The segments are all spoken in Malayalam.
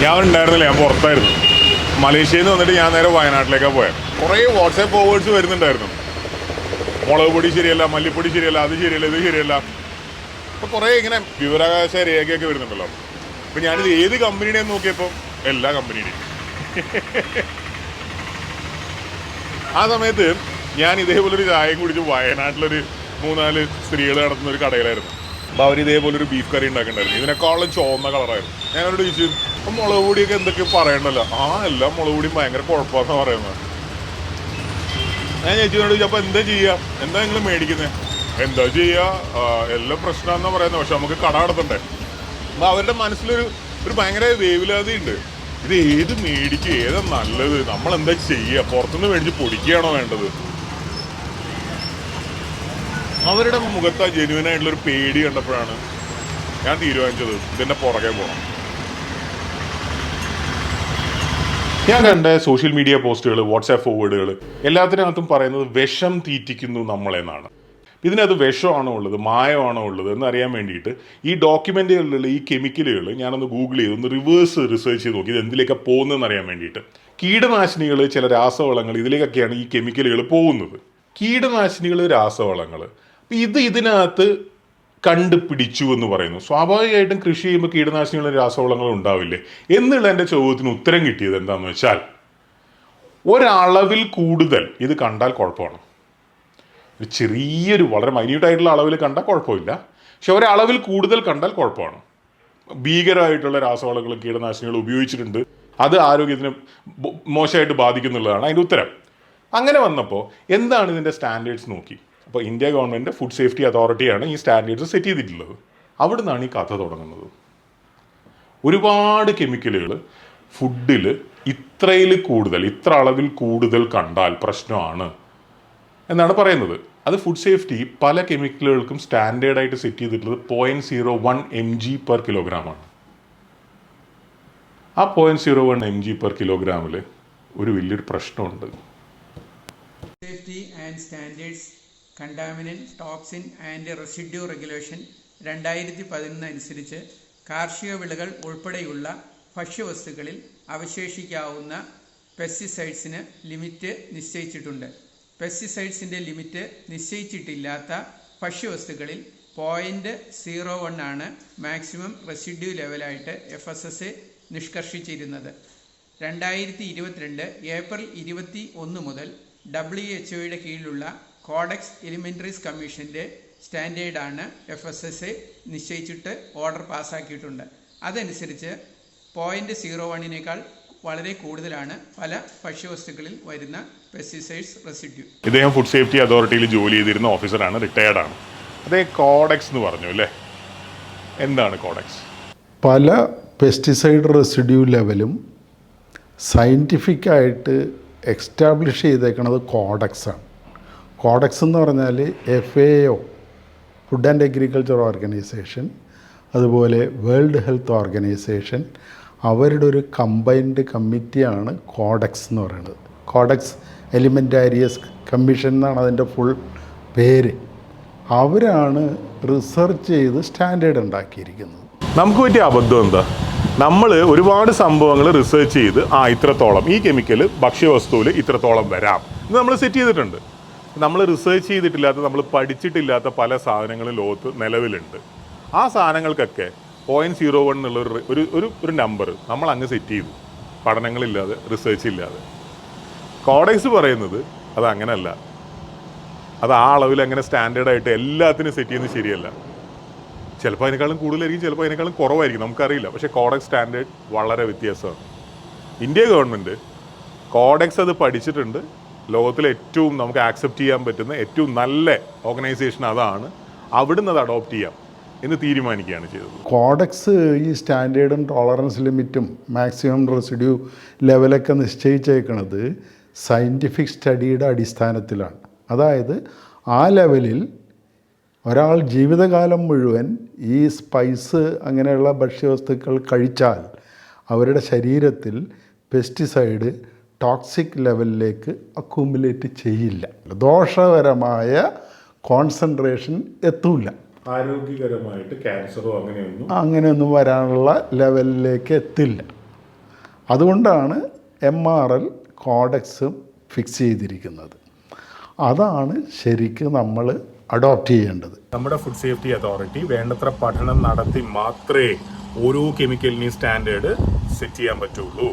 ഞാൻ ഉണ്ടായിരുന്നില്ല, ഞാൻ പുറത്തായിരുന്നു. മലേഷ്യയിൽ നിന്ന് വന്നിട്ട് ഞാൻ നേരെ വയനാട്ടിലേക്കാണ് പോയത്. കുറേ വാട്സാപ്പ് ഫോർവേഡ്സ് വരുന്നുണ്ടായിരുന്നു. മുളക് പൊടി ശരിയല്ല, മല്ലിപ്പൊടി ശരിയല്ല, അത് ശരിയല്ല, ഇത് ശരിയല്ല. അപ്പോൾ കുറേ ഇങ്ങനെ വിവരാവകാശ രേഖയൊക്കെ വരുന്നുണ്ടല്ലോ. അപ്പോൾ ഞാനിത് ഏത് കമ്പനിയുടെയും നോക്കിയപ്പോൾ എല്ലാ കമ്പനിയുടെയും. ആ സമയത്ത് ഞാൻ ഇതേപോലൊരു ചായയും കുടിച്ച് വയനാട്ടിലൊരു 3-4 സ്ത്രീകൾ നടത്തുന്ന ഒരു കടയിലായിരുന്നു. അപ്പോൾ അവർ ഇതേപോലൊരു ബീഫ് കറി ഉണ്ടാക്കണ്ടായിരുന്നു. ഇതിനേക്കാളും ചുവന്ന കളറായിരുന്നു. ഞാനവരോട് ചോദിച്ചു, അപ്പം മുളക് പൊടിയൊക്കെ എന്തൊക്കെ പറയണ്ടല്ലോ. എല്ലാം മുളക് പൊടിയും ഭയങ്കര കുഴപ്പമാണെന്ന് പറയുന്നത്. ഞാൻ ചേച്ചിയോട് ചോദിച്ചു, അപ്പോൾ എന്താ ചെയ്യുക, എന്താ നിങ്ങൾ മേടിക്കുന്നത്? എന്താ ചെയ്യുക, എല്ലാം പ്രശ്നമാണെന്നാണ് പറയുന്നത്, പക്ഷെ നമുക്ക് കട നടത്തണ്ടേ. അപ്പോൾ അവരുടെ മനസ്സിലൊരു ഭയങ്കര വേവലാതിയുണ്ട്. ഇത് ഏത് മേടിക്കും, ഏതാ നല്ലത്, നമ്മളെന്താ ചെയ്യുക, പുറത്തുനിന്ന് മേടിച്ച് പൊടിക്കുകയാണോ വേണ്ടത്? അവരുടെ മുഖത്ത് ആ ജെന്യുവനായിട്ടുള്ളൊരു പേടി കണ്ടപ്പോഴാണ് ഞാൻ തീരുമാനിച്ചത് ഇതിൻ്റെ പുറകെ പോകണം. ഞാൻ കണ്ട സോഷ്യൽ മീഡിയ പോസ്റ്റുകൾ, വാട്സാപ്പ് ഫോർവേഡുകൾ എല്ലാത്തിനകത്തും പറയുന്നത് വിഷം തീറ്റിക്കുന്നു നമ്മളെന്നാണ്. ഇതിനകത്ത് വിഷമാണോ ഉള്ളത്, മായമാണോ ഉള്ളത് എന്നറിയാൻ വേണ്ടിയിട്ട് ഈ ഡോക്യുമെൻ്റുകളിലുള്ള ഈ കെമിക്കലുകൾ ഞാനൊന്ന് ഗൂഗിൾ ചെയ്ത് ഒന്ന് റിസർച്ച് ചെയ്ത് നോക്കി, ഇത് എന്തിലേക്കാണ് പോകുന്നതെന്ന് അറിയാൻ വേണ്ടിയിട്ട്. കീടനാശിനികൾ, ചില രാസവളങ്ങൾ, ഇതിലേക്കൊക്കെയാണ് ഈ കെമിക്കലുകൾ പോകുന്നത്. കീടനാശിനികൾ, രാസവളങ്ങൾ, ഇതിനകത്ത് കണ്ടുപിടിച്ചു എന്ന് പറയുന്നു. സ്വാഭാവികമായിട്ടും കൃഷി ചെയ്യുമ്പോൾ കീടനാശിനികളും രാസവളങ്ങളും ഉണ്ടാവില്ലേ എന്നുള്ള എൻ്റെ ചോദ്യത്തിന് ഉത്തരം കിട്ടിയത് എന്താണെന്ന് വെച്ചാൽ, ഒരളവിൽ കൂടുതൽ ഇത് കണ്ടാൽ കുഴപ്പമാണ്. ഒരു ചെറിയൊരു വളരെ മൈന്യൂട്ടായിട്ടുള്ള അളവിൽ കണ്ടാൽ കുഴപ്പമില്ല, പക്ഷെ ഒരളവിൽ കൂടുതൽ കണ്ടാൽ കുഴപ്പമാണ്. ഭീകരമായിട്ടുള്ള രാസവളങ്ങളും കീടനാശിനികളും ഉപയോഗിച്ചിട്ടുണ്ട്, അത് ആരോഗ്യത്തിന് മോശമായിട്ട് ബാധിക്കുന്നുള്ളതാണ് അതിൻ്റെ ഉത്തരം. അങ്ങനെ വന്നപ്പോൾ എന്താണ് ഇതിൻ്റെ സ്റ്റാൻഡേർഡ്സ് നോക്കി. അപ്പോൾ ഇന്ത്യ ഗവൺമെൻറ് ഫുഡ് സേഫ്റ്റി അതോറിറ്റിയാണ് ഈ സ്റ്റാൻഡേർഡ്സ് സെറ്റ് ചെയ്തിട്ടുള്ളത്. അവിടെ നിന്നാണ് ഈ കഥ തുടങ്ങുന്നത്. ഒരുപാട് കെമിക്കലുകൾ ഫുഡിൽ ഇത്ര അളവിൽ കൂടുതൽ കണ്ടാൽ പ്രശ്നമാണ് എന്നാണ് പറയുന്നത്. അത് ഫുഡ് സേഫ്റ്റി പല കെമിക്കലുകൾക്കും സ്റ്റാൻഡേർഡായിട്ട് സെറ്റ് ചെയ്തിട്ടുള്ളത് 0.01 mg/kg ആണ്. ആ 0.01 mg/kg ഒരു വലിയൊരു പ്രശ്നമുണ്ട്. Safety and standards contaminant toxin and residue regulation 2011 അനുസരിച്ച് കാർഷിക വിളകൾ ഉൾപ്പെടെയുള്ള ഭക്ഷ്യവസ്തുക്കളിൽ അവശേഷിക്കാവുന്ന പെസ്റ്റിസൈഡ്സിന് ലിമിറ്റ് നിശ്ചയിച്ചിട്ടുണ്ട്. പെസ്റ്റിസൈഡ്സിൻ്റെ ലിമിറ്റ് നിശ്ചയിച്ചിട്ടില്ലാത്ത ഭക്ഷ്യവസ്തുക്കളിൽ 0.01 ആണ് മാക്സിമം റെസിഡ്യൂ ലെവലായിട്ട് FSSA നിഷ്കർഷിച്ചിരുന്നത്. 2022 ഏപ്രിൽ 21 മുതൽ WHO കീഴിലുള്ള കോഡെക്സ് എലിമെൻ്ററീസ് കമ്മീഷൻ്റെ സ്റ്റാൻഡേർഡാണ് FSSA നിശ്ചയിച്ചിട്ട് ഓർഡർ പാസ്സാക്കിയിട്ടുണ്ട്. അതനുസരിച്ച് 0.01 വളരെ കൂടുതലാണ് പല ഭക്ഷ്യവസ്തുക്കളിൽ വരുന്ന പെസ്റ്റിസൈഡ്സ് റെസിഡ്യൂ. ഇദ്ദേഹം ഫുഡ് സേഫ്റ്റി അതോറിറ്റിയിൽ ജോലി ചെയ്തിരുന്ന ഓഫീസറാണ്, റിട്ടയർഡാണ്. അതേ കോഡെക്സ് എന്ന് പറഞ്ഞു അല്ലേ? എന്താണ് കോഡെക്സ്? പല പെസ്റ്റിസൈഡ് റെസിഡ്യൂ ലെവലും സയൻറ്റിഫിക്കായിട്ട് എക്സ്റ്റാബ്ലിഷ് ചെയ്തേക്കുന്നത് കോഡെക്സാണ്. കോഡെക്സ് എന്ന് പറഞ്ഞാൽ FAO food and agriculture organisation, അതുപോലെ വേൾഡ് ഹെൽത്ത് ഓർഗനൈസേഷൻ, അവരുടെ ഒരു കമ്പൈൻഡ് കമ്മിറ്റിയാണ് കോഡെക്സ് എന്ന് പറയുന്നത്. കോഡെക്സ് എലിമെൻ്റാരിയസ് കമ്മീഷൻ എന്നാണ് അതിൻ്റെ ഫുൾ പേര്. അവരാണ് റിസർച്ച് ചെയ്ത് സ്റ്റാൻഡേർഡ് ഉണ്ടാക്കിയിരിക്കുന്നത്. നമുക്ക് പറ്റിയ അബദ്ധം എന്താ? നമ്മൾ ഒരുപാട് സംഭവങ്ങൾ റിസർച്ച് ചെയ്ത് ഇത്രത്തോളം ഈ കെമിക്കൽ ഭക്ഷ്യവസ്തുവിൽ ഇത്രത്തോളം വരാം ഇത് നമ്മൾ സെറ്റ് ചെയ്തിട്ടുണ്ട്. നമ്മൾ റിസർച്ച് ചെയ്തിട്ടില്ലാത്ത, നമ്മൾ പഠിച്ചിട്ടില്ലാത്ത പല സാധനങ്ങളും ലോകത്ത് നിലവിലുണ്ട്. ആ സാധനങ്ങൾക്കൊക്കെ 0.01 എന്നുള്ളൊരു ഒരു നമ്പർ നമ്മൾ അങ്ങ് സെറ്റ് ചെയ്തു, പഠനങ്ങളില്ലാതെ, റിസർച്ച് ഇല്ലാതെ. കോഡെക്സ് പറയുന്നത് അത് അങ്ങനെയല്ല, അത് ആ അളവിൽ അങ്ങനെ സ്റ്റാൻഡേർഡായിട്ട് എല്ലാത്തിനും സെറ്റ് ചെയ്യുന്നത് ശരിയല്ല. ചിലപ്പോൾ അതിനേക്കാളും കൂടുതലായിരിക്കും, ചിലപ്പോൾ അതിനേക്കാളും കുറവായിരിക്കും, നമുക്കറിയില്ല. പക്ഷേ കോഡെക്സ് സ്റ്റാൻഡേർഡ് വളരെ വ്യത്യാസമാണ്. ഇന്ത്യ ഗവൺമെൻറ് കോഡെക്സ് അത് പഠിച്ചിട്ടുണ്ട്. ലോകത്തിലെ ഏറ്റവും നമുക്ക് ആക്സെപ്റ്റ് ചെയ്യാൻ പറ്റുന്ന ഏറ്റവും നല്ല ഓർഗനൈസേഷൻ അതാണ്, അവിടുന്ന് അത് അഡോപ്റ്റ് ചെയ്യാം എന്ന് തീരുമാനിക്കുകയാണ് ചെയ്തത്. കോഡെക്സ് ഈ സ്റ്റാൻഡേർഡും ടോളറൻസ് ലിമിറ്റും മാക്സിമം റെസിഡ്യൂ ലെവലൊക്കെ നിശ്ചയിച്ചേക്കുന്നത് സയൻറ്റിഫിക് സ്റ്റഡിയുടെ അടിസ്ഥാനത്തിലാണ്. അതായത് ആ ലെവലിൽ ഒരാൾ ജീവിതകാലം മുഴുവൻ ഈ സ്പൈസ് അങ്ങനെയുള്ള ഭക്ഷ്യവസ്തുക്കൾ കഴിച്ചാൽ അവരുടെ ശരീരത്തിൽ പെസ്റ്റിസൈഡ് ടോക്സിക് ലെവലിലേക്ക് അക്യുമുലേറ്റ് ചെയ്യില്ല, ദോഷകരമായ കോൺസെൻട്രേഷൻ എത്തൂല, ആരോഗ്യകരമായിട്ട് ക്യാൻസറോ അങ്ങനെയൊന്നും വരാനുള്ള ലെവലിലേക്ക് എത്തില്ല. അതുകൊണ്ടാണ് MRL കോഡക്സും ഫിക്സ് ചെയ്തിരിക്കുന്നത്. അതാണ് ശരിക്കും നമ്മൾ അഡോപ്റ്റ് ചെയ്യേണ്ടത്. നമ്മുടെ ഫുഡ് സേഫ്റ്റി അതോറിറ്റി വേണ്ടത്ര പഠനം നടത്തി മാത്രമേ ഓരോ കെമിക്കലിനെയും സ്റ്റാൻഡേർഡ് സെറ്റ് ചെയ്യാൻ പറ്റുള്ളൂ.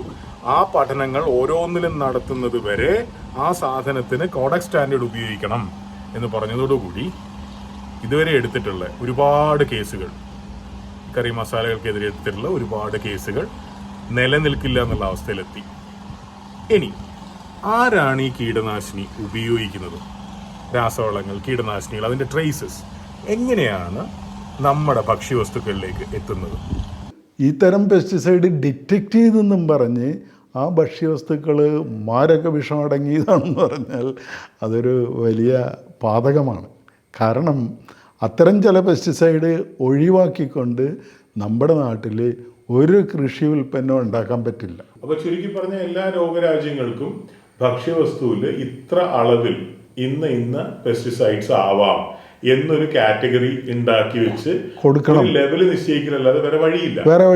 ആ പഠനങ്ങൾ ഓരോന്നിലും നടത്തുന്നത് വരെ ആ സാധനത്തിന് കോഡക്സ് സ്റ്റാൻഡേർഡ് ഉപയോഗിക്കണം എന്ന് പറഞ്ഞതോടുകൂടി ഇതുവരെ എടുത്തിട്ടുള്ള ഒരുപാട് കേസുകൾ, കറി മസാലകൾക്കെതിരെ എടുത്തിട്ടുള്ള ഒരുപാട് കേസുകൾ നിലനിൽക്കില്ല എന്നുള്ള അവസ്ഥയിലെത്തി. ഇനി ആരാണ് ഈ കീടനാശിനി ഉപയോഗിക്കുന്നത്? രാസവളങ്ങൾ, കീടനാശിനികൾ, അതിൻ്റെ ട്രേസസ് എങ്ങനെയാണ് നമ്മുടെ ഭക്ഷ്യവസ്തുക്കളിലേക്ക് എത്തുന്നത്? ഇത്തരം പെസ്റ്റിസൈഡ് ഡിറ്റക്റ്റ് ചെയ്തെന്നും പറഞ്ഞ് ആ ഭക്ഷ്യവസ്തുക്കൾ മാരക വിഷമടങ്ങിയതാണെന്ന് പറഞ്ഞാൽ അതൊരു വലിയ പാതകമാണ്. കാരണം അത്തരം ചില പെസ്റ്റിസൈഡ് ഒഴിവാക്കിക്കൊണ്ട് നമ്മുടെ നാട്ടിൽ ഒരു കൃഷി ഉൽപ്പന്നം ഉണ്ടാക്കാൻ പറ്റില്ല. അപ്പോൾ ചുരുക്കി പറഞ്ഞ എല്ലാ ലോകരാജ്യങ്ങൾക്കും ഭക്ഷ്യവസ്തുവിൽ ഇത്ര അളവിൽ ഇന്ന പെസ്റ്റിസൈഡ്സ് ആവാം എന്നൊരു കാറ്റഗറി ഉണ്ടാക്കി വെച്ച് കൊടുക്കണം. ലെവൽ നിശ്ചയിക്കലല്ലാതെ വേറെ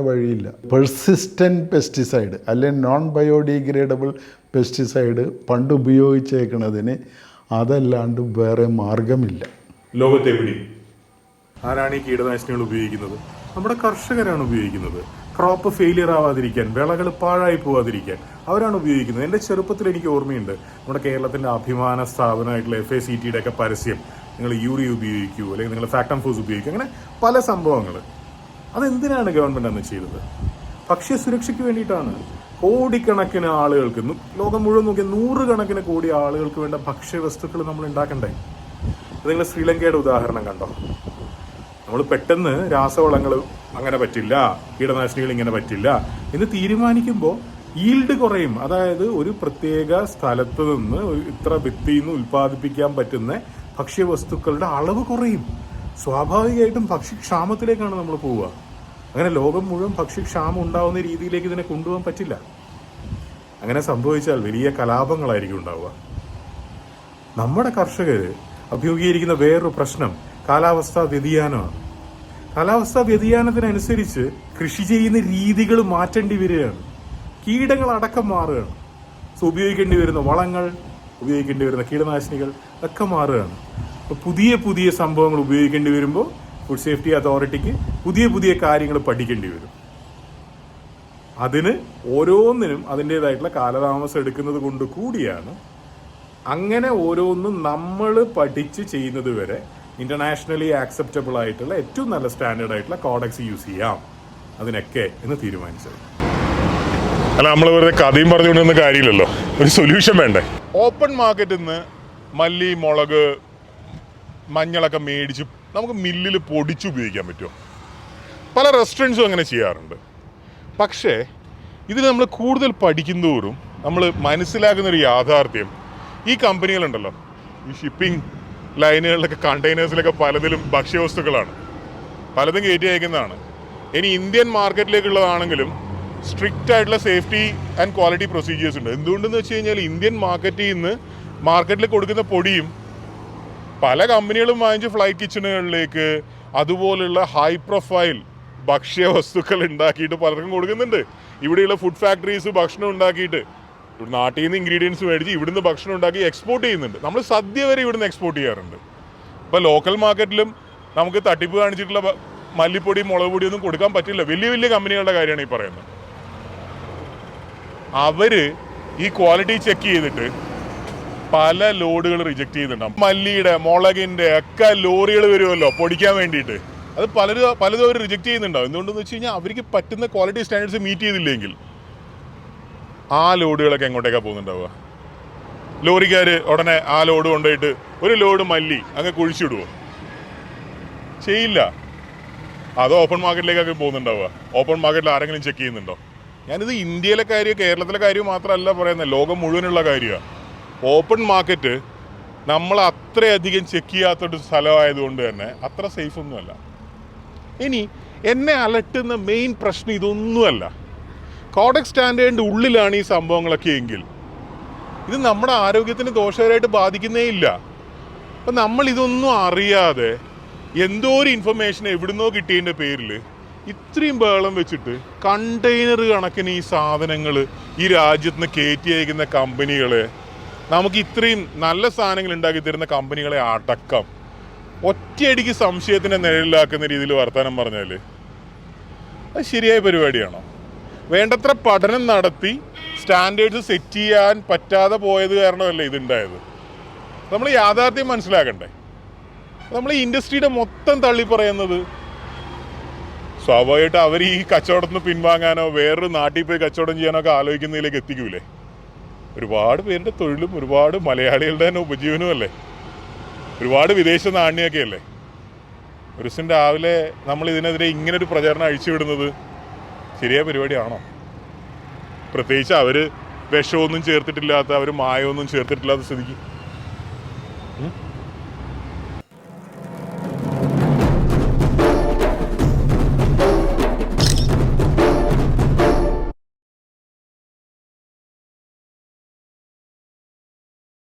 വഴിയില്ല. പെർസിസ്റ്റന്റ് പെസ്റ്റിസൈഡ് അല്ലെങ്കിൽ നോൺ ബയോഡിഗ്രേഡബിൾ പെസ്റ്റിസൈഡ് പണ്ട് ഉപയോഗിച്ചേക്കുന്നതിന് അതല്ലാണ്ട് വേറെ മാർഗമില്ല. ലോകത്തെവിടെ ആരാണ് ഈ കീടനാശിനികൾ ഉപയോഗിക്കുന്നത്? നമ്മുടെ കർഷകരാണ് ഉപയോഗിക്കുന്നത്. ക്രോപ്പ് ഫെയിലിയർ ആവാതിരിക്കാൻ, വിളകൾ പാഴായി പോവാതിരിക്കാൻ അവരാണ് ഉപയോഗിക്കുന്നത്. എൻ്റെ ചെറുപ്പത്തിൽ എനിക്ക് ഓർമ്മയുണ്ട്, നമ്മുടെ കേരളത്തിൻ്റെ അഭിമാന സ്ഥാപനമായിട്ടുള്ള FACTയുടെ ഒക്കെ പരസ്യം, നിങ്ങൾ യൂറിയ ഉപയോഗിക്കൂ, അല്ലെങ്കിൽ നിങ്ങൾ ഫാക്ടം ഫോസ് ഉപയോഗിക്കൂ, അങ്ങനെ പല സംഭവങ്ങൾ. അതെന്തിനാണ് ഗവൺമെൻറ് അന്ന് ചെയ്തത്? ഭക്ഷ്യസുരക്ഷയ്ക്ക് വേണ്ടിയിട്ടാണ്. കോടിക്കണക്കിന് ആളുകൾക്ക്, ലോകം മുഴുവൻ നോക്കിയ 100 കണക്കിന് കോടി ആളുകൾക്ക് വേണ്ട ഭക്ഷ്യവസ്തുക്കൾ നമ്മൾ ഉണ്ടാക്കണ്ടേ? നിങ്ങൾ ശ്രീലങ്കയുടെ ഉദാഹരണം കണ്ടോ? നമ്മൾ പെട്ടെന്ന് രാസവളങ്ങൾ അങ്ങനെ പറ്റില്ല, കീടനാശിനികൾ ഇങ്ങനെ പറ്റില്ല എന്ന് തീരുമാനിക്കുമ്പോൾ ഈൽഡ് കുറയും. അതായത് ഒരു പ്രത്യേക സ്ഥലത്ത് നിന്ന് ഇത്ര വ്യക്തിയിൽ നിന്ന് ഉൽപ്പാദിപ്പിക്കാൻ പറ്റുന്ന ഭക്ഷ്യവസ്തുക്കളുടെ അളവ് കുറയും. സ്വാഭാവികമായിട്ടും ഭക്ഷ്യക്ഷാമത്തിലേക്കാണ് നമ്മൾ പോവുക. അങ്ങനെ ലോകം മുഴുവൻ ഭക്ഷ്യക്ഷാമം ഉണ്ടാവുന്ന രീതിയിലേക്ക് ഇതിനെ കൊണ്ടുപോകാൻ പറ്റില്ല. അങ്ങനെ സംഭവിച്ചാൽ വലിയ കലാപങ്ങളായിരിക്കും ഉണ്ടാവുക. നമ്മുടെ കർഷകർ അഭിമുഖീകരിക്കുന്ന വേറൊരു പ്രശ്നം കാലാവസ്ഥാ വ്യതിയാനമാണ്. കാലാവസ്ഥാ വ്യതിയാനത്തിനനുസരിച്ച് കൃഷി ചെയ്യുന്ന രീതികൾ മാറ്റേണ്ടി വരികയാണ്. കീടങ്ങൾ അടക്കം മാറുകയാണ്. ഉപയോഗിക്കേണ്ടി വരുന്ന വളങ്ങൾ, ഉപയോഗിക്കേണ്ടി വരുന്ന കീടനാശിനികൾ ഒക്കെ മാറുകയാണ്. അപ്പോൾ പുതിയ സംഭവങ്ങൾ ഉപയോഗിക്കേണ്ടി വരുമ്പോൾ ഫുഡ് സേഫ്റ്റി അതോറിറ്റിക്ക് പുതിയ കാര്യങ്ങൾ പഠിക്കേണ്ടി വരും. അതിന് ഓരോന്നിനും അതിൻ്റേതായിട്ടുള്ള കാലതാമസം എടുക്കുന്നത് കൊണ്ട് കൂടിയാണ് അങ്ങനെ ഓരോന്നും നമ്മൾ പഠിച്ച് ചെയ്യുന്നത് വരെ ഇന്റർനാഷണലി ആക്സെപ്റ്റബിൾ ആയിട്ടുള്ള ഏറ്റവും നല്ല സ്റ്റാൻഡേർഡ് ആയിട്ടുള്ള കോഡക്സ് യൂസ് ചെയ്യാം അതിനൊക്കെ എന്ന് തീരുമാനിച്ചത്. അല്ല, നമ്മൾ വെറുതെ കഥയും പറഞ്ഞുകൊണ്ടൊന്നും കാര്യമില്ലല്ലോ, ഒരു സൊല്യൂഷൻ വേണ്ടേ? ഓപ്പൺ മാർക്കറ്റിൽ നിന്ന് മല്ലി, മുളക്, മഞ്ഞളൊക്കെ മേടിച്ച് നമുക്ക് മില്ലിൽ പൊടിച്ച് ഉപയോഗിക്കാൻ പറ്റുമോ? പല റെസ്റ്റോറൻറ്റ്സും അങ്ങനെ ചെയ്യാറുണ്ട്. പക്ഷേ ഇതിൽ നമ്മൾ കൂടുതൽ പഠിക്കുന്നതോറും നമ്മൾ മനസ്സിലാക്കുന്നൊരു യാഥാർത്ഥ്യം, ഈ കമ്പനികളുണ്ടല്ലോ, ഈ ഷിപ്പിംഗ് ലൈനുകളിലൊക്കെ കണ്ടെയ്നേഴ്സിലൊക്കെ പലതിലും ഭക്ഷ്യവസ്തുക്കളാണ്, പലതും കയറ്റി അയക്കുന്നതാണ്. ഇനി ഇന്ത്യൻ മാർക്കറ്റിലേക്കുള്ളതാണെങ്കിലും സ്ട്രിക്റ്റ് ആയിട്ടുള്ള സേഫ്റ്റി ആൻഡ് ക്വാളിറ്റി പ്രൊസീജിയേഴ്സ് ഉണ്ട്. എന്തുകൊണ്ടെന്ന് വെച്ച് കഴിഞ്ഞാൽ ഇന്ത്യൻ മാർക്കറ്റിൽ നിന്ന് മാർക്കറ്റിൽ കൊടുക്കുന്ന പൊടിയും പല കമ്പനികളും വാങ്ങിച്ച് ഫ്ലൈറ്റ് കിച്ചണുകളിലേക്ക് അതുപോലുള്ള ഹൈ പ്രൊഫൈൽ ഭക്ഷ്യവസ്തുക്കൾ ഉണ്ടാക്കിയിട്ട് പലർക്കും കൊടുക്കുന്നുണ്ട്. ഇവിടെയുള്ള ഫുഡ് ഫാക്ടറീസ് ഭക്ഷണം ഉണ്ടാക്കിയിട്ട് നാട്ടിൽ നിന്ന് ഇൻഗ്രീഡിയൻസ് മേടിച്ച് ഇവിടുന്ന് ഭക്ഷണം ഉണ്ടാക്കി എക്സ്പോർട്ട് ചെയ്യുന്നുണ്ട്. നമ്മൾ സദ്യ വരെ ഇവിടുന്ന് എക്സ്പോർട്ട് ചെയ്യാറുണ്ട്. ഇപ്പോൾ ലോക്കൽ മാർക്കറ്റിലും നമുക്ക് തട്ടിപ്പ് കാണിച്ചിട്ടുള്ള മല്ലിപ്പൊടി, മുളക് പൊടിയൊന്നും കൊടുക്കാൻ പറ്റില്ല. വലിയ കമ്പനികളുടെ കാര്യമാണ് ഈ പറയുന്നത്. അവർ ഈ ക്വാളിറ്റി ചെക്ക് ചെയ്തിട്ട് പല ലോഡുകൾ റിജക്റ്റ് ചെയ്യുന്നുണ്ടാവും. മല്ലിയുടെ, മുളകിൻ്റെ ഒക്കെ ലോറികൾ വരുമല്ലോ പൊടിക്കാൻ വേണ്ടിയിട്ട്. അത് പലതും അവർ റിജക്റ്റ് ചെയ്യുന്നുണ്ടാവും. എന്തുകൊണ്ടെന്ന് വെച്ച് കഴിഞ്ഞാൽ അവർക്ക് പറ്റുന്ന ക്വാളിറ്റി സ്റ്റാൻഡേർഡ്സ് മീറ്റ് ചെയ്തില്ലെങ്കിൽ ആ ലോഡുകളൊക്കെ എങ്ങോട്ടേക്കാണ് പോകുന്നുണ്ടാവുക? ലോറിക്കാർ ഉടനെ ആ ലോഡ് കൊണ്ടുപോയിട്ട് ഒരു ലോഡ് മല്ലി അങ്ങ് കുഴിച്ചിടുവോ? ചെയ്യില്ല. അത് ഓപ്പൺ മാർക്കറ്റിലേക്കൊക്കെ പോകുന്നുണ്ടാവുക. ഓപ്പൺ മാർക്കറ്റിൽ ആരെങ്കിലും ചെക്ക് ചെയ്യുന്നുണ്ടോ? ഞാനിത് ഇന്ത്യയിലെ കാര്യം, കേരളത്തിലെ കാര്യം മാത്രമല്ല പറയുന്നത്, ലോകം മുഴുവനുള്ള കാര്യമാണ്. ഓപ്പൺ മാർക്കറ്റ് നമ്മൾ അത്രയധികം ചെക്ക് ചെയ്യാത്തൊരു സ്ഥലമായതുകൊണ്ട് തന്നെ അത്ര സേഫ് ഒന്നുമല്ല. ഇനി എന്നെ അലട്ടുന്ന മെയിൻ പ്രശ്നം ഇതൊന്നുമല്ല. കോഡക്സ് സ്റ്റാൻഡേർഡിൻ്റെ ഉള്ളിലാണ് ഈ സംഭവങ്ങളൊക്കെ എങ്കിൽ ഇത് നമ്മുടെ ആരോഗ്യത്തിന് ദോഷകരമായിട്ട് ബാധിക്കുന്നേ ഇല്ല. അപ്പം നമ്മൾ ഇതൊന്നും അറിയാതെ എന്തോ ഒരു ഇൻഫർമേഷൻ എവിടുന്നോ കിട്ടിയതിൻ്റെ പേരിൽ ഇത്രയും ബഹളം വെച്ചിട്ട് കണ്ടെയ്നർ കണക്കിന് ഈ സാധനങ്ങൾ ഈ രാജ്യത്ത് നിന്ന് കയറ്റി അയക്കുന്ന കമ്പനികളെ, നമുക്ക് ഇത്രയും നല്ല സാധനങ്ങൾ ഉണ്ടാക്കി തരുന്ന കമ്പനികളെ അടക്കം ഒറ്റയടിക്ക് സംശയത്തിൻ്റെ നിഴലിലാക്കുന്ന രീതിയിൽ വർത്തമാനം പറഞ്ഞാൽ അത് ശരിയായ പരിപാടിയാണോ? വേണ്ടത്ര പഠനം നടത്തി സ്റ്റാൻഡേർഡ്സ് സെറ്റ് ചെയ്യാൻ പറ്റാതെ പോയത് കാരണമല്ലേ ഇതുണ്ടായത്. നമ്മൾ യാഥാർത്ഥ്യം മനസ്സിലാക്കണ്ടേ? നമ്മൾ ഈ ഇൻഡസ്ട്രിയുടെ മൊത്തം തള്ളി പറയുന്നത് സ്വാഭാവികമായിട്ട് അവർ ഈ കച്ചവടത്തിൽ നിന്ന് പിൻവാങ്ങാനോ വേറൊരു നാട്ടിൽ പോയി കച്ചവടം ചെയ്യാനോ ഒക്കെ ആലോചിക്കുന്നതിലേക്ക് എത്തിക്കൂലേ? ഒരുപാട് പേരുടെ തൊഴിലും ഒരുപാട് മലയാളികളുടെ തന്നെ ഉപജീവനവും അല്ലേ, ഒരുപാട് വിദേശ നാണ്യമൊക്കെ അല്ലേ. ഒരു ദിവസം രാവിലെ നമ്മൾ ഇതിനെതിരെ ഇങ്ങനൊരു പ്രചാരണം അഴിച്ചുവിടുന്നത് ശരിയായ പരിപാടിയാണോ? പ്രത്യേകിച്ച് അവർ വിഷമൊന്നും ചേർത്തിട്ടില്ലാത്ത, അവർ മായമൊന്നും ചേർത്തിട്ടില്ലാത്ത സ്ഥിതിക്ക്